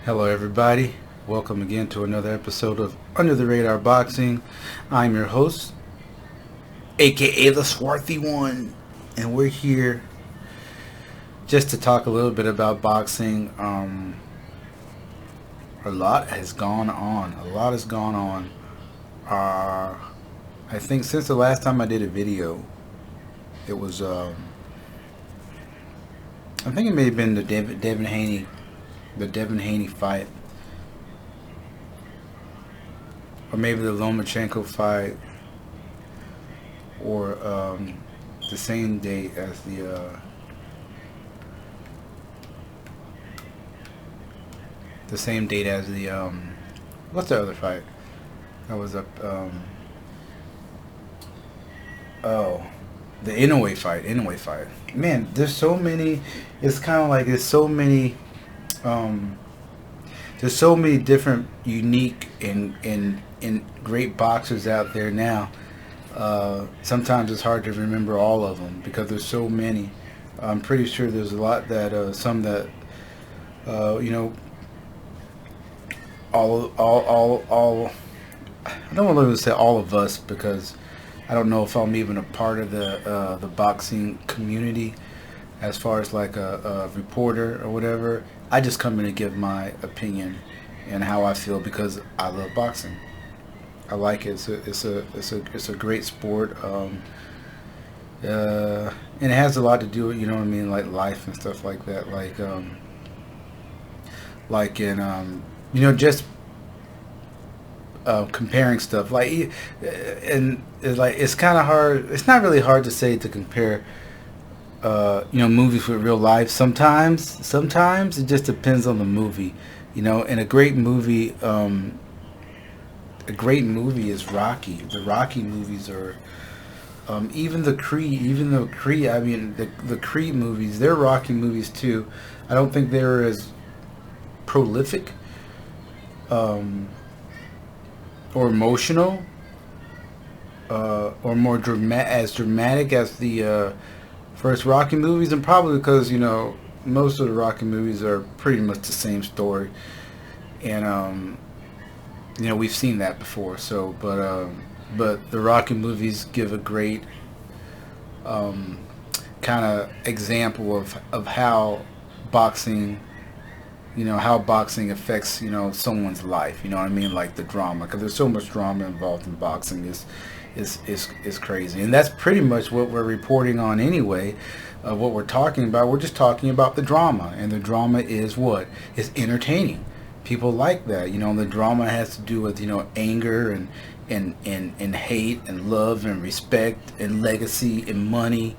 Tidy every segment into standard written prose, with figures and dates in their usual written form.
Hello everybody, welcome again to another episode of Under the Radar Boxing. I'm your host, aka theswarthyone, and we're here just to talk a little bit about boxing. A lot has gone on. I think since the last time I did a video, it was I think it may have been the Devin Haney fight, or maybe the Lomachenko fight, or the same date as the what's the other fight that was up? Oh, the Inoue fight. Man, there's so many. It's kind of like there's so many different, unique, and great boxers out there now. Sometimes it's hard to remember all of them because there's so many. I'm pretty sure there's a lot that some that all. I don't want to say all of us because I don't know if I'm even a part of the boxing community as far as like a reporter or whatever. I just come in and give my opinion and how I feel because I love boxing. I like it. It's a great sport. And it has a lot to do with, you know what I mean, like life and stuff like that. Like in just comparing stuff, like, and it's kind of hard. It's not really hard to say to compare movies with real life. Sometimes it just depends on the movie, and a great movie is Rocky. The Rocky movies are even the Creed, I mean the Creed movies, they're Rocky movies too. I don't think they're as prolific or emotional or more dramatic as the first Rocky movies, and probably because most of the Rocky movies are pretty much the same story, and we've seen that before. So, but the Rocky movies give a great kind of example of how boxing affects someone's life. You know what I mean, like the drama, because there's so much drama involved in boxing. Is crazy, and that's pretty much what we're reporting on anyway. What we're talking about, we're just talking about the drama, and the drama is what is entertaining. People like that, the drama has to do with anger and hate and love and respect and legacy and money,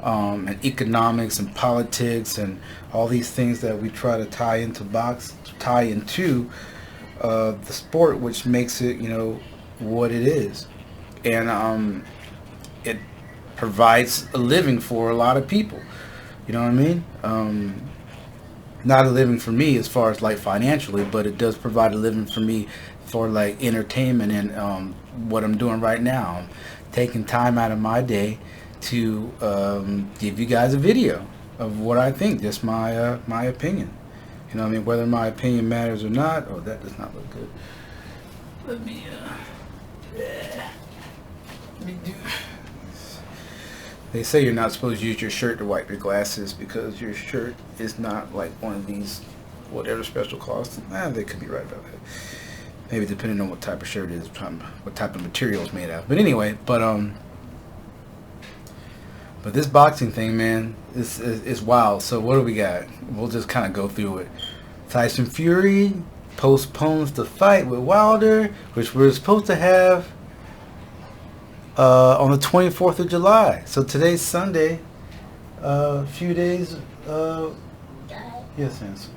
and economics and politics and all these things that we try to tie into the sport, which makes it what it is. And it provides a living for a lot of people. You know what I mean? Not a living for me as far as like financially, but it does provide a living for me for like entertainment and what I'm doing right now. I'm taking time out of my day to give you guys a video of what I think, just my opinion. You know what I mean? Whether my opinion matters or not. Oh, that does not look good. Let me do. They say you're not supposed to use your shirt to wipe your glasses because your shirt is not like one of these whatever special cloths. They could be right about that. Maybe depending on what type of shirt it is, what type of material it's made out of. But anyway, but this boxing thing, man, is wild. So what do we got? We'll just kind of go through it. Tyson Fury postpones the fight with Wilder, which we're supposed to have on the 24th of July. So today's Sunday. A few days. Yes, Nancy.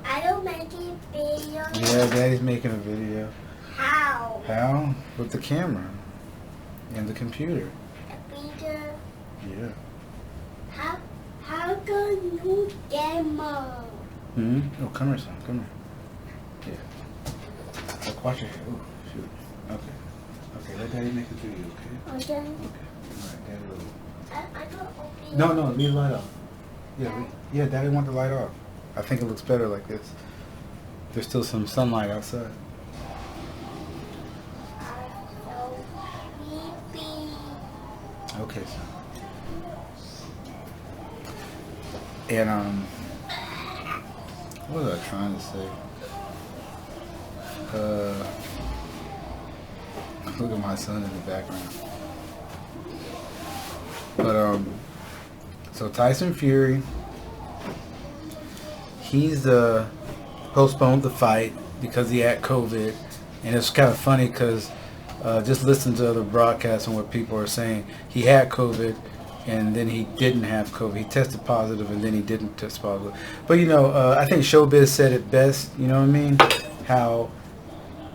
I don't make a video. Yeah, Daddy's making a video. How? How? With the camera and the computer. Peter, Yeah. how can you get more? Oh, come here, son. Come here. Yeah. Look, watch your hair. Oh, shoot. Okay, let Daddy make the video, okay? Okay. Okay. All right, Daddy will. I don't open No, leave the light off. Yeah, Daddy want the light off. I think it looks better like this. There's still some sunlight outside. I'm so sleepy. Okay, son. And what was I trying to say? Look at my son in the background. But so Tyson Fury, he's postponed the fight because he had COVID, and it's kind of funny because just listen to other broadcasts and what people are saying. He had COVID, and then he didn't have COVID. He tested positive, and then he didn't test positive. But I think Showbiz said it best. You know what I mean? How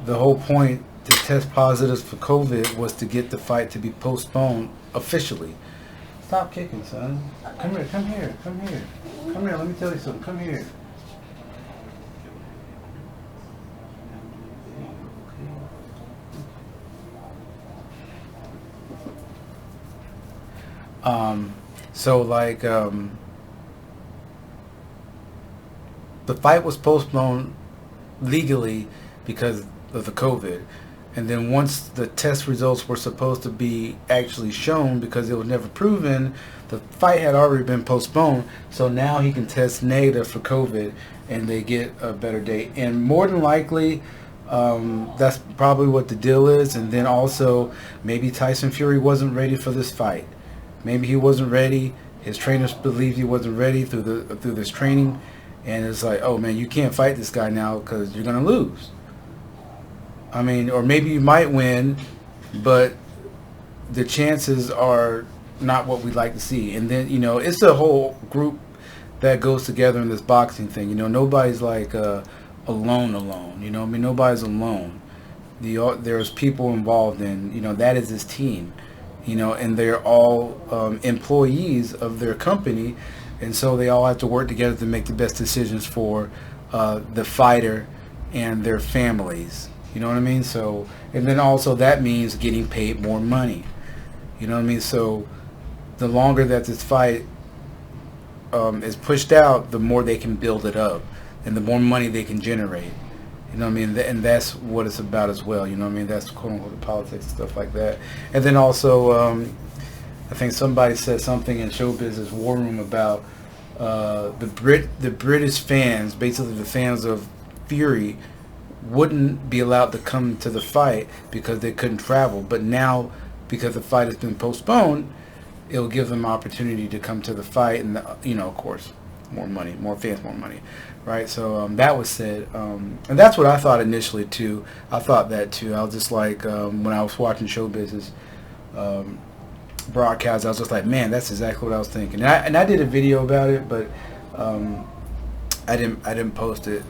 the whole point to test positive for COVID was to get the fight to be postponed officially. Stop kicking, son. Come here, come here, come here. Come here, let me tell you something. Come here. The fight was postponed legally because of the COVID. And then once the test results were supposed to be actually shown, because it was never proven, the fight had already been postponed. So now he can test negative for COVID, and they get a better date. And more than likely, that's probably what the deal is. And then also, maybe Tyson Fury wasn't ready for this fight. Maybe he wasn't ready. His trainers believed he wasn't ready through this training, and it's like, oh man, you can't fight this guy now because you're gonna lose. I mean, or maybe you might win, but the chances are not what we'd like to see. And then, it's a whole group that goes together in this boxing thing. Nobody's like alone. Nobody's alone. There's people involved in, that is his team, and they're all employees of their company. And so they all have to work together to make the best decisions for the fighter and their families. You know what I mean? So, and then also that means getting paid more money. You know what I mean? So the longer that this fight is pushed out, the more they can build it up, and the more money they can generate. You know what I mean? And that's what it's about as well. You know what I mean? That's quote unquote the politics and stuff like that. And then also, I think somebody said something in Showbiz's War Room about the British fans, basically the fans of Fury, wouldn't be allowed to come to the fight because they couldn't travel. But now, because the fight has been postponed, it'll give them opportunity to come to the fight, and of course, more money, more fans, more money, right? So that was said, and that's what I thought initially too. I thought that too. I was just like, when I was watching Showbiz's broadcast, I was just like, man, that's exactly what I was thinking. And I did a video about it, but I didn't post it.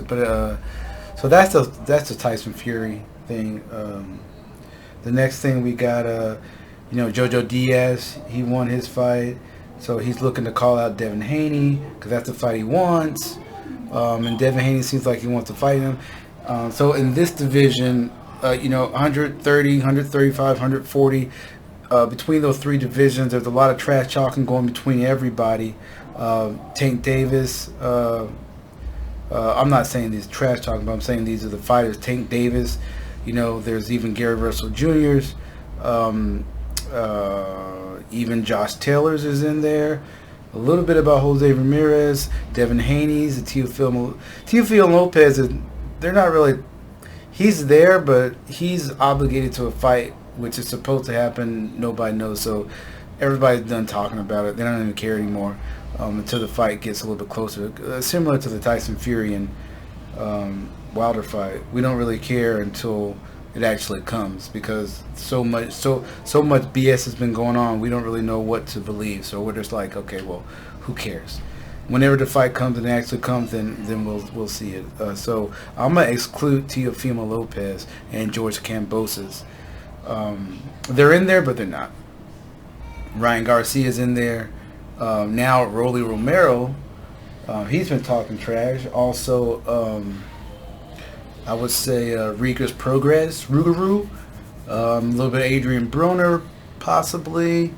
But so that's the Tyson Fury thing. The next thing we got, Jojo Diaz, he won his fight, so he's looking to call out Devin Haney because that's the fight he wants. And Devin Haney seems like he wants to fight him. So in this division, 130, 135, 140, between those three divisions, there's a lot of trash talking going between everybody. Tank Davis. I'm not saying these trash talking, but I'm saying these are the fighters. Tank Davis, there's even Gary Russell Jr.'s, even Josh Taylor's is in there. A little bit about Jose Ramirez, Devin Haney's, Teofimo Lopez. They're not really. He's there, but he's obligated to a fight, which is supposed to happen. Nobody knows, so everybody's done talking about it. They don't even care anymore. Until the fight gets a little bit closer, similar to the Tyson Fury and Wilder fight. We don't really care until it actually comes, because so much BS has been going on. We don't really know what to believe, so we're just like, okay, well, who cares? Whenever the fight comes and it actually comes, then we'll see it. So I'm gonna exclude Teofimo Lopez and George Kambosos. They're in there, but they're not. Ryan Garcia's in there. Now Rolly Romero, he's been talking trash. Also, I would say Riga's Progress, Rougarou, a little bit of Adrian Broner, possibly.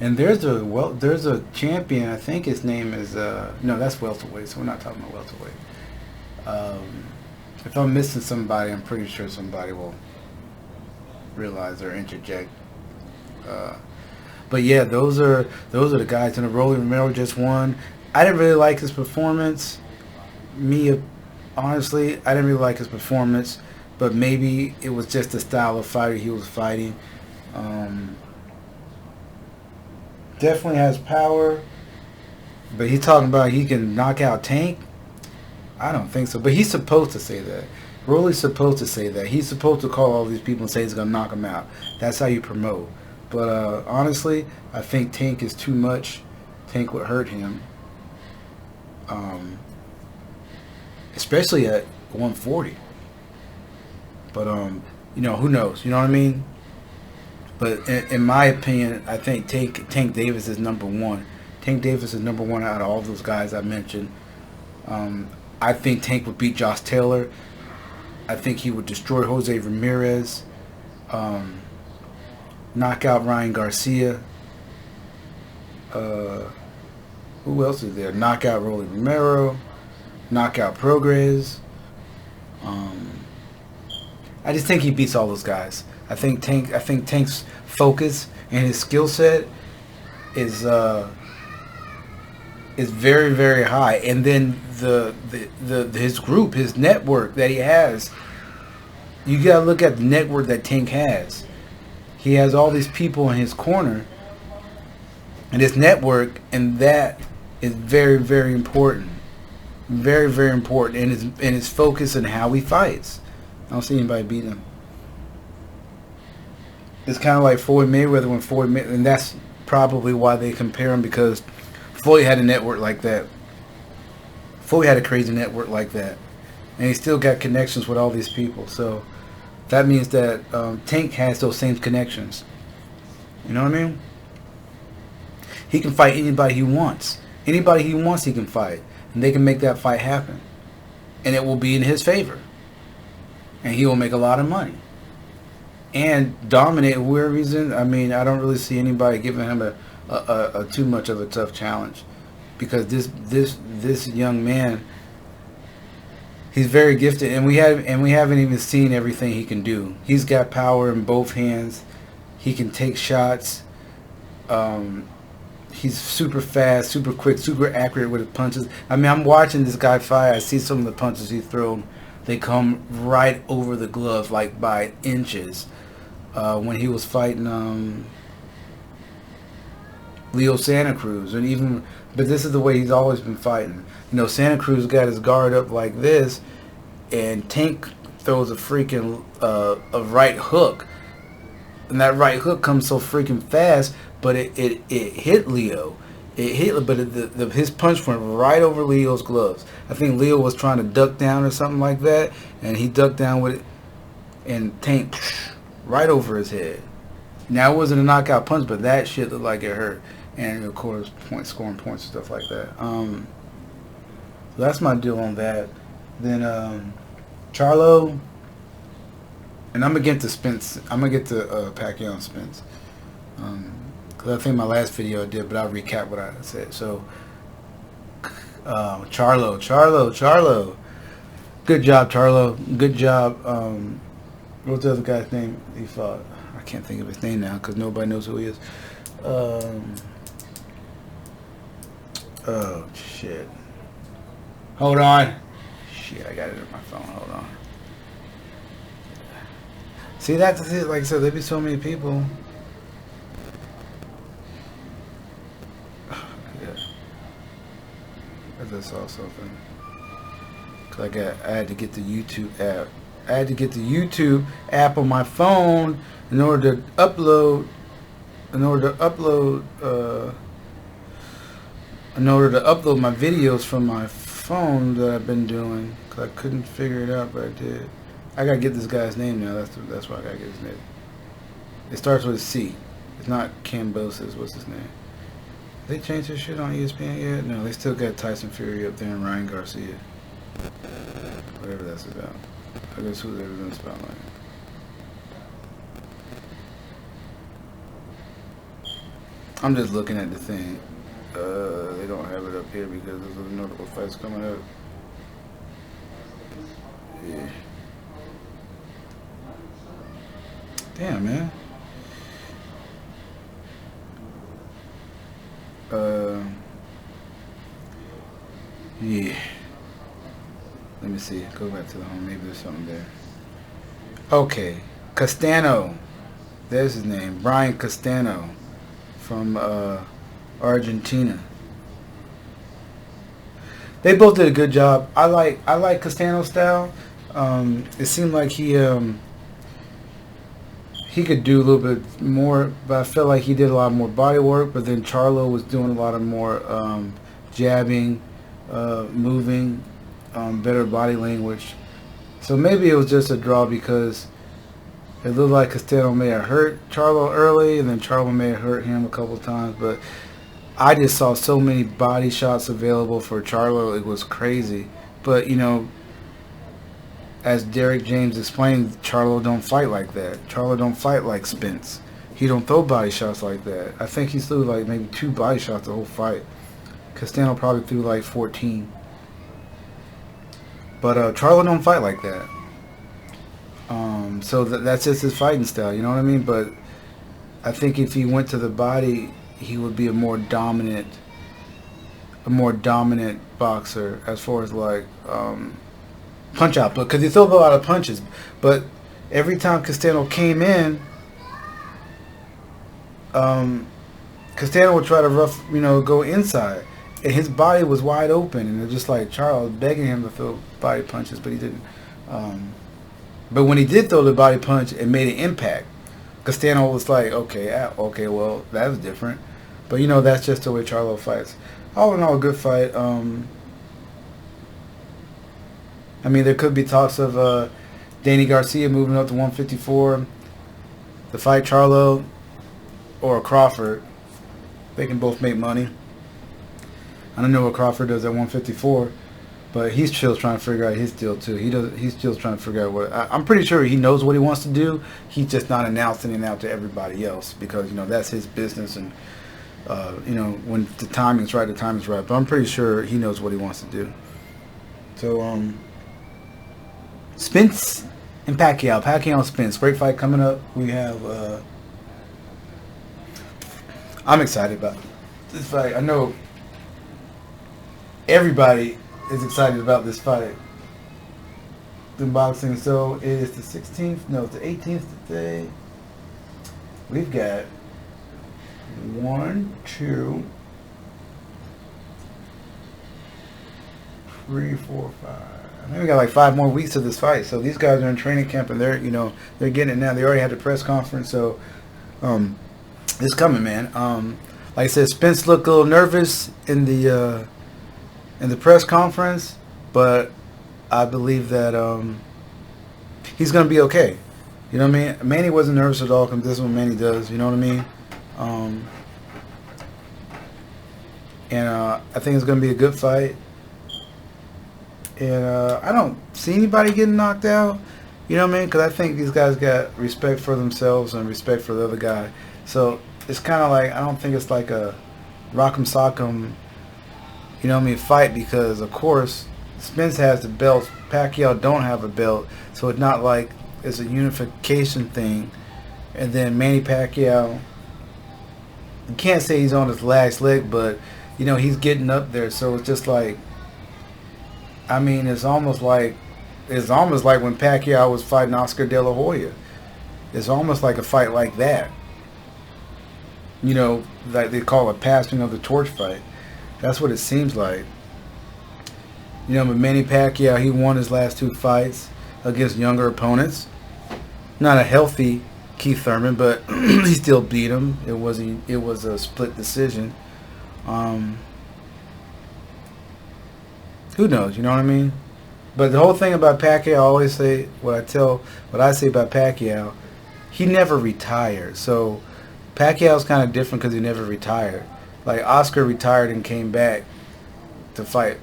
And there's a champion. I think his name is no, that's welterweight. So we're not talking about welterweight. If I'm missing somebody, I'm pretty sure somebody will realize or interject. But yeah, those are the guys. And Rolly Romero just won. I didn't really like his performance. Honestly, I didn't really like his performance. But maybe it was just the style of fighter he was fighting. Definitely has power. But he's talking about he can knock out Tank. I don't think so. But he's supposed to say that. Rolly's supposed to say that. He's supposed to call all these people and say he's going to knock them out. That's how you promote. But honestly, I think Tank is too much. Tank would hurt him. Especially at 140. But, who knows? You know what I mean? But in my opinion, I think Tank Davis is number one. Tank Davis is number one out of all those guys I mentioned. I think Tank would beat Josh Taylor. I think he would destroy Jose Ramirez. Knock out Ryan Garcia. Who else is there? Knock out Rolly Romero. Knock out Prograis. I just think he beats all those guys. I think Tank's focus and his skill set is very, very high. And then his group, his network that he has. You gotta look at the network that Tank has. He has all these people in his corner, and his network, and that is very, very important. Very, very important. And his focus and how he fights. I don't see anybody beating him. It's kind of like Floyd Mayweather and that's probably why they compare him, because Floyd had a network like that. Floyd had a crazy network like that, and he still got connections with all these people. So that means that Tank has those same connections. You know what I mean? He can fight anybody he wants. Anybody he wants, he can fight, and they can make that fight happen, and it will be in his favor, and he will make a lot of money and dominate whoever he's in. I mean, I don't really see anybody giving him a too much of a tough challenge, because this young man, he's very gifted, and we haven't even seen everything he can do. He's got power in both hands. He can take shots. He's super fast, super quick, super accurate with his punches. I mean, I'm watching this guy fight. I see some of the punches he's thrown. They come right over the glove, like by inches. When he was fighting Leo Santa Cruz, but this is the way he's always been fighting. Santa Cruz got his guard up like this, and Tank throws a freaking a right hook, and that right hook comes so freaking fast, but it hit Leo. His punch went right over Leo's gloves. I think Leo was trying to duck down or something like that, and he ducked down with it, and Tank right over his head. Now, it wasn't a knockout punch, but that shit looked like it hurt. And of course, scoring points and stuff like that. So that's my deal on that. Then Charlo, and I'm gonna get to Spence. I'm gonna get to Pacquiao and Spence. Cause I think my last video I did, but I'll recap what I said. So Charlo. Good job, Charlo. Good job. What's the other guy's name he fought? I can't think of his name now because nobody knows who he is. Oh, shit. Hold on. Shit, I got it on my phone. Hold on. See, that's it. Like I said, there be so many people. Yeah. I just saw something. Cause I had to get the YouTube app. I had to get the YouTube app on my phone in order to upload. In order to upload my videos from my phone that I've been doing, cause I couldn't figure it out, but I did. I gotta get this guy's name now. That's why I gotta get his name. It starts with a C. It's not Cambosis. What's his name? They changed his shit on ESPN yet? No, they still got Tyson Fury up there and Ryan Garcia. Whatever that's about. I guess who's ever in the spotlight. I'm just looking at the thing. They don't have it up here because there's other notable fights coming up. Yeah. Damn, man. Yeah. Let me see. Go back to the home. Maybe there's something there. Okay. Castano. There's his name. Brian Castano from Argentina. They both did a good job. I like Castano's style. It seemed like he could do a little bit more, but I felt like he did a lot more body work. But then Charlo was doing a lot of more jabbing, moving, better body language. So maybe it was just a draw because it looked like Castano may have hurt Charlo early, and then Charlo may have hurt him a couple of times. But I just saw so many body shots available for Charlo. It was crazy. But, you know, as Derek James explained, Charlo don't fight like that. Charlo don't fight like Spence. He don't throw body shots like that. I think he threw like maybe 2 body shots the whole fight. Castano probably threw like 14. But Charlo don't fight like that. So that's just his fighting style, you know what I mean? But I think if he went to the body, he would be a more dominant boxer as far as like punch output, because he throws a lot of punches. But every time Castano came in, Castano would try to go inside, and his body was wide open, and it's just like Charles begging him to throw body punches, but he didn't. But when he did throw the body punch, it made an impact. Castano was like, okay, well, that was different. But, you know, that's just the way Charlo fights. All in all, a good fight. I mean, there could be talks of Danny Garcia moving up to 154 to fight Charlo or Crawford. They can both make money. I don't know what Crawford does at 154. But he's still trying to figure out his deal too. He's still trying to figure out what. I'm pretty sure he knows what he wants to do. He's just not announcing it out to everybody else because, you know, that's his business, and you know, when the timing's right, the timing's right. But I'm pretty sure he knows what he wants to do. So Spence and Pacquiao. Pacquiao and Spence. Great fight coming up. We have. I'm excited about this fight. I know everybody is excited about this fight in boxing. So it is the 16th, no, it's the 18th today. We've got 1, 2, 3, 4, 5. I think we got like 5 more weeks of this fight. So these guys are in training camp, and they're getting it now. They already had the press conference, so it's coming, man. Like I said, Spence looked a little nervous in the press conference, but I believe that he's going to be okay. You know what I mean? Manny wasn't nervous at all because this is what Manny does. You know what I mean? And I think it's going to be a good fight. And I don't see anybody getting knocked out. You know what I mean? Because I think these guys got respect for themselves and respect for the other guy. So it's kind of like, I don't think it's like a rock'em sock'em, you know what I mean, fight, because of course Spence has the belts, Pacquiao don't have a belt, so it's not like it's a unification thing. And then Manny Pacquiao, you can't say he's on his last leg, but you know, he's getting up there, so it's just like, I mean, it's almost like when Pacquiao was fighting Oscar De La Hoya. It's almost like a fight like that, you know, like they call a passing of the torch fight. That's what it seems like. You know, but Manny Pacquiao, he won his last 2 fights against younger opponents. Not a healthy Keith Thurman, but he still beat him. It was a split decision. Who knows? You know what I mean? But the whole thing about Pacquiao, I always say what I say about Pacquiao. He never retired. So Pacquiao's kind of different because he never retired. Like Oscar retired and came back to fight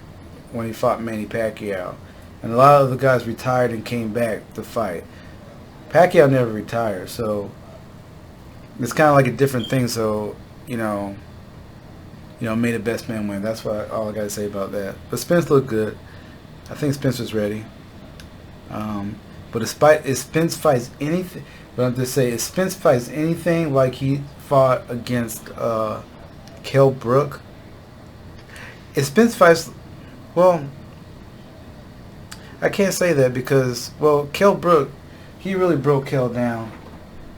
when he fought Manny Pacquiao. And a lot of the guys retired and came back to fight. Pacquiao never retired, so it's kind of like a different thing. So you know, may the best man win. That's all I got to say about that. But Spence looked good. I think Spence was ready. But if Spence fights anything, but I'm just saying, if Spence fights anything like he fought against Kell Brook, if Spence fights, well, I can't say that because, well, Kell Brook, he really broke Kell down.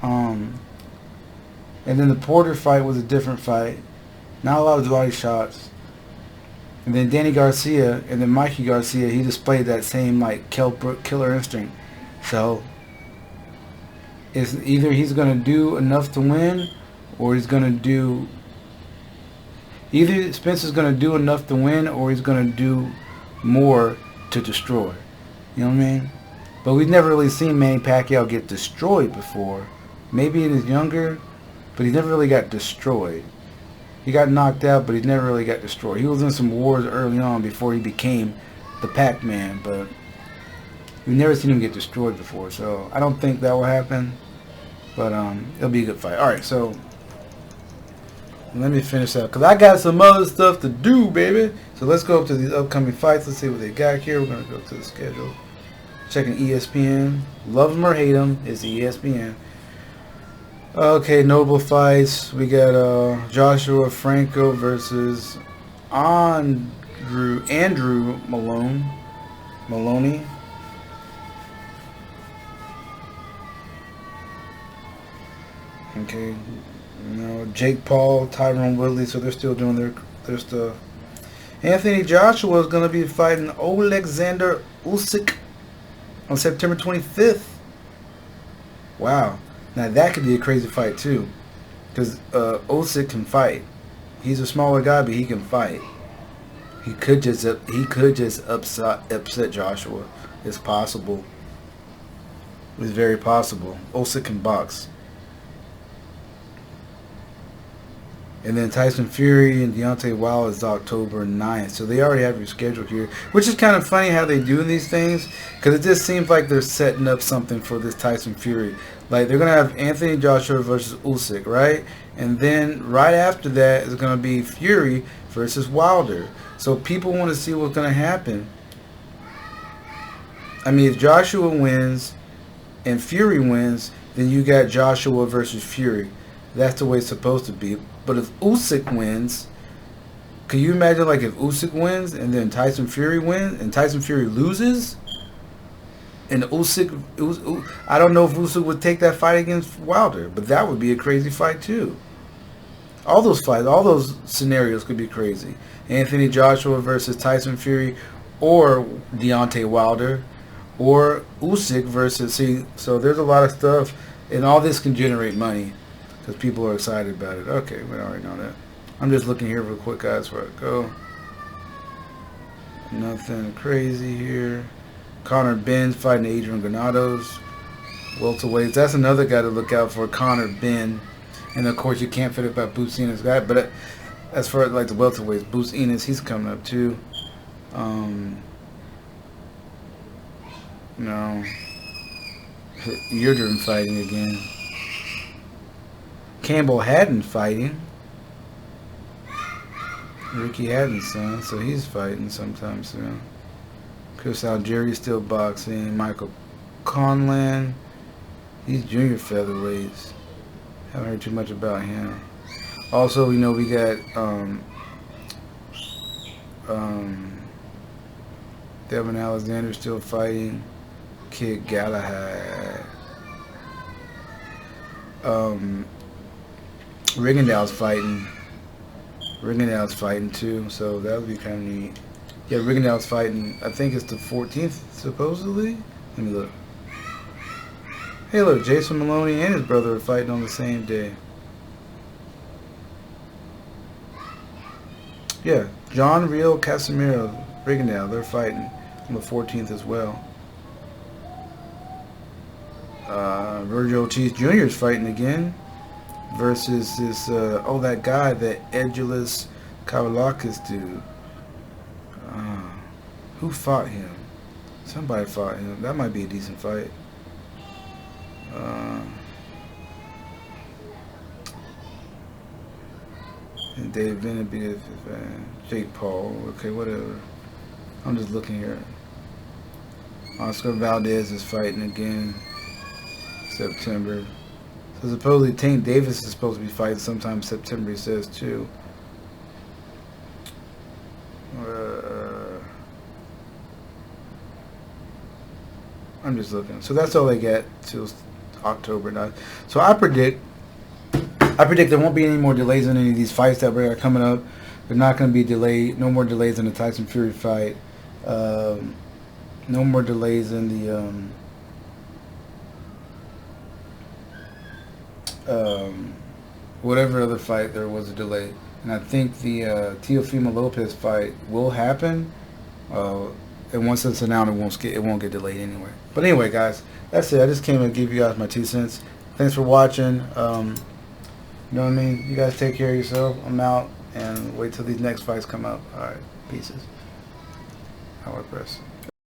And then the Porter fight was a different fight. Not a lot of body shots. And then Danny Garcia and then Mikey Garcia, he displayed that same like Kell Brook killer instinct. So it's either he's gonna do enough to win, or he's gonna do either Spencer's gonna do enough to win, or he's gonna do more to destroy. You know what I mean? But we've never really seen Manny Pacquiao get destroyed before. Maybe in his younger, but he never really got destroyed. He got knocked out, but he never really got destroyed. He was in some wars early on before he became the Pac-Man, but we've never seen him get destroyed before. So I don't think that will happen, but it'll be a good fight. All right, so let me finish up because I got some other stuff to do, baby. So let's go up to these upcoming fights. Let's see what they got here. We're gonna go to the schedule. Checking ESPN. Love them or hate them, it's ESPN. Okay, notable fights. We got Joshua Franco versus Andrew Maloney. Okay, Jake Paul, Tyron Woodley. So they're still doing their stuff. Anthony Joshua is going to be fighting Alexander Usyk on September 25th. Wow. Now that could be a crazy fight too, because Usyk can fight. He's a smaller guy, but he can fight. He could just upset Joshua. It's possible. It's very possible. Usyk can box. And then Tyson Fury and Deontay Wilder is October 9th. So they already have your schedule here. Which is kind of funny how they do these things. Because it just seems like they're setting up something for this Tyson Fury. Like they're going to have Anthony Joshua versus Usyk, right? And then right after that is going to be Fury versus Wilder. So people want to see what's going to happen. I mean, if Joshua wins and Fury wins, then you got Joshua versus Fury. That's the way it's supposed to be. But if Usyk wins, can you imagine like if Usyk wins and then Tyson Fury wins and Tyson Fury loses? And Usyk, I don't know if Usyk would take that fight against Wilder, but that would be a crazy fight too. All those fights, all those scenarios could be crazy. Anthony Joshua versus Tyson Fury, or Deontay Wilder, or Usyk versus. See, so there's a lot of stuff, and all this can generate money because people are excited about it. Okay, we already know that. I'm just looking here real quick, guys, where I go. Nothing crazy here. Conor Benn fighting Adrian Granados. Welterweights. That's another guy to look out for, Conor Benn. And of course, you can't forget about Boots Ennis guy. But as far as like the welterweights, Boots Ennis, he's coming up too. No. Yildirim fighting again. Campbell Haddon fighting. Ricky Haddon's son, so he's fighting sometime soon. Chris Algieri still boxing. Michael Conlan, he's junior featherweights. Haven't heard too much about him. Also, we got Devin Alexander still fighting. Kid Galahad. Rigondeaux's fighting. Rigondeaux's fighting too, so that would be kind of neat. Yeah, Rigondeaux's fighting, I think it's the 14th, supposedly. Let me look. Hey, look, Jason Maloney and his brother are fighting on the same day. Yeah, John Real Casimiro, Rigondeaux, they're fighting on the 14th as well. Virgil Ortiz Jr. is fighting again versus this, that guy, that Edulus Kavlakis dude. Who fought him? Somebody fought him. That might be a decent fight. And Dave Benavidez, Jake Paul. Okay, whatever. I'm just looking here. Oscar Valdez is fighting again. September. So supposedly Tank Davis is supposed to be fighting sometime September, he says too. I'm just looking. So that's all they get till October 9th. So I predict there won't be any more delays on any of these fights that are coming up. They're not going to be delayed. No more delays in the Tyson Fury fight. No more delays in the whatever other fight there was a delay. And I think the Teofimo Lopez fight will happen. And once it's announced, it won't get delayed anyway. But anyway, guys, that's it. I just came to give you guys my 2 cents. Thanks for watching. You know what I mean? You guys take care of yourself. I'm out, and wait till these next fights come up. All right, pieces. Howard Press.